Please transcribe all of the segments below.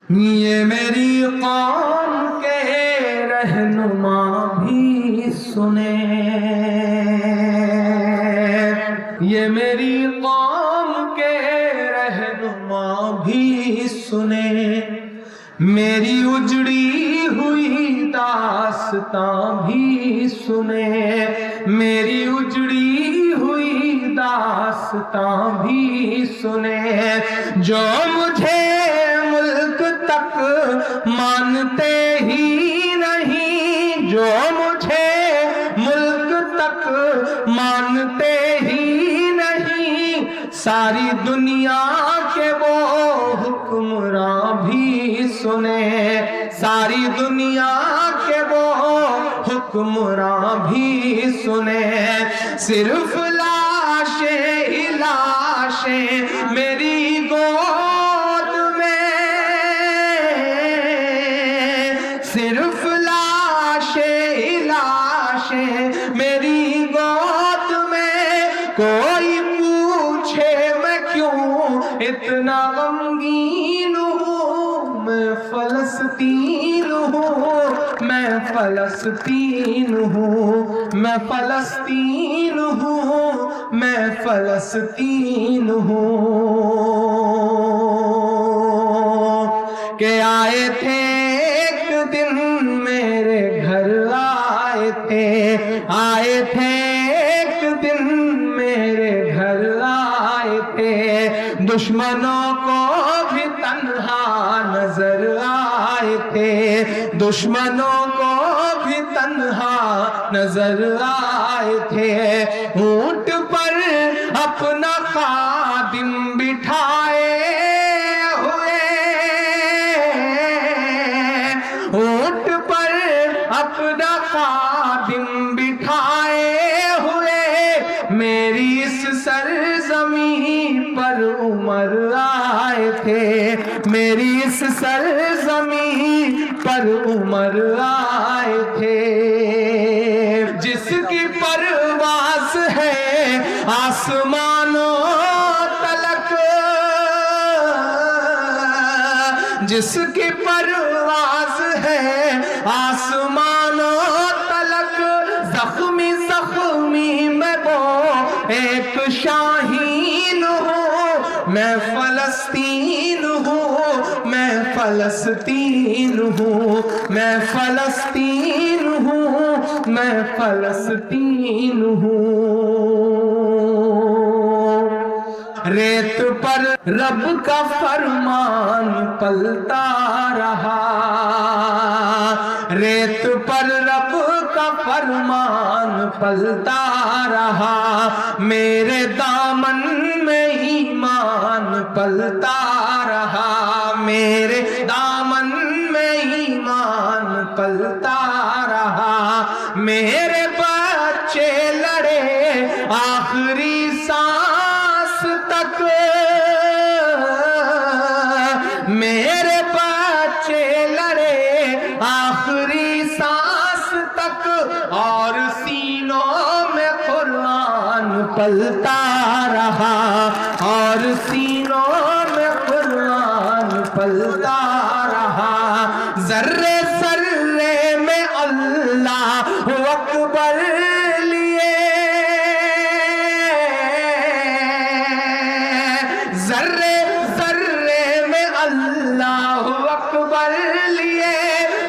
یہ میری قوم کے رہنما بھی سنیں، یہ میری قوم کے رہنما بھی سنیں، میری اجڑی ہوئی داستان بھی سنیں، میری اجڑی ہوئی داستان بھی سنیں، جو مجھے ملک تک مانتے ہی نہیں، جو مجھے ملک تک مانتے ہی نہیں، ساری دنیا کے وہ حکمراں بھی سنیں، ساری دنیا کے وہ حکمراں بھی سنیں، صرف لاشیں ہی لاشیں میری گود میں، صرف لاشیں ہی لاشیں میری گود میں، کوئی پوچھے میں کیوں اتنا غمگین ہوں، میں فلسطین ہوں، میں فلسطین ہوں، میں فلسطین ہوں، میں فلسطین ہوں، کہ آئے تھے ایک دن میرے گھر، آئے تھے، آئے تھے ایک دن میرے گھر، آئے تھے، دشمنوں کو بھی تنہا نظر آئے تھے، دشمنوں کو بھی تنہا نظر آئے تھے، اونٹ پر اپنا خادم بٹھائے ہوئے، اونٹ پر اپنا خادم بٹھائے ہوئے، میری اس سرزمین پر عمر آئے تھے، میری اس سرزمین پر عمر آئے تھے، جس کی پرواز ہے آسمانوں تلک، جس کی پرواز ہے آسمانوں تلک، زخمی زخمی میں وہ ایک شاہین ہوں، میں فلسطین ہوں، میں فلسطین ہوں، میں فلسطین ہوں، میں فلسطین ہوں، ریت پر رب کا فرمان پلتا رہا، ریت پر رب کا فرمان پلتا رہا، میرے دامن میں ایمان پلتا رہا، میرے دامن میں ایمان پلتا رہا، میرے بچے لڑے آخری سانس تک، میرے بچے لڑے آخری سانس تک، اور سینوں میں قرآن پلتا رہا، اور سینوں میں قرآن پلتا رہا، ذرے ذرے میں اللہ اکبر لیے، ذرے ذرے میں اللہ اکبر لیے،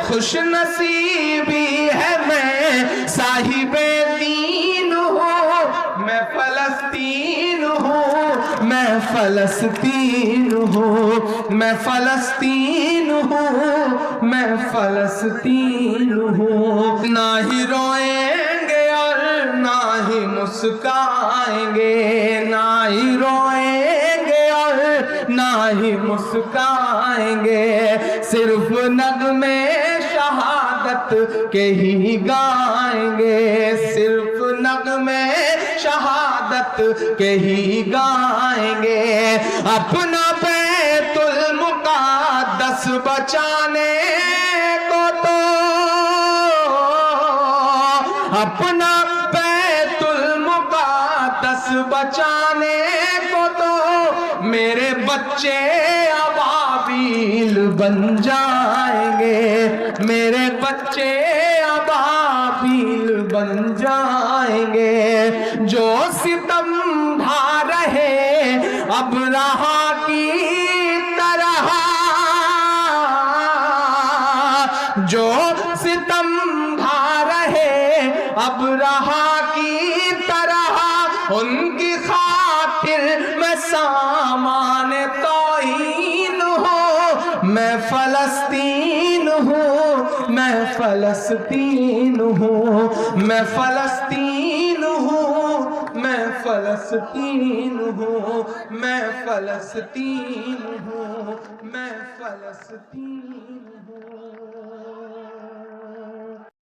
خوش نصیبی ہے میں صاحب دین ہوں، میں فلسطین ہوں، میں فلسطین ہوں، میں فلسطین ہوں، میں فلسطین ہوں، نہ ہی روئیں گے اور نہ ہی مسکائیں گے، نہ ہی روئیں گے اور نہ ہی مسکائیں گے، صرف نغمے شہادت کے ہی گائیں گے، صرف نغمے شہادت کے ہی گائیں گے، اپنا بیت المقدس بچانے کو تو، اپنا بیت المقدس بچانے کو تو، میرے بچے ابابیل ابابیل بن جائیں گے، میرے بچے ابابیل بن جائیں گے، جو ستم ڈھا رہے ابرہا کی طرح، جو ستم ڈھا رہے ابرہا کی طرح، ان کی خاطر میں سامان توہین ہوں، میں فلسطین ہوں، میں فلسطین ہوں، میں فلسطین ہوں، میں فلسطین ہوں، میں فلسطین ہوں، میں فلسطین ہوں۔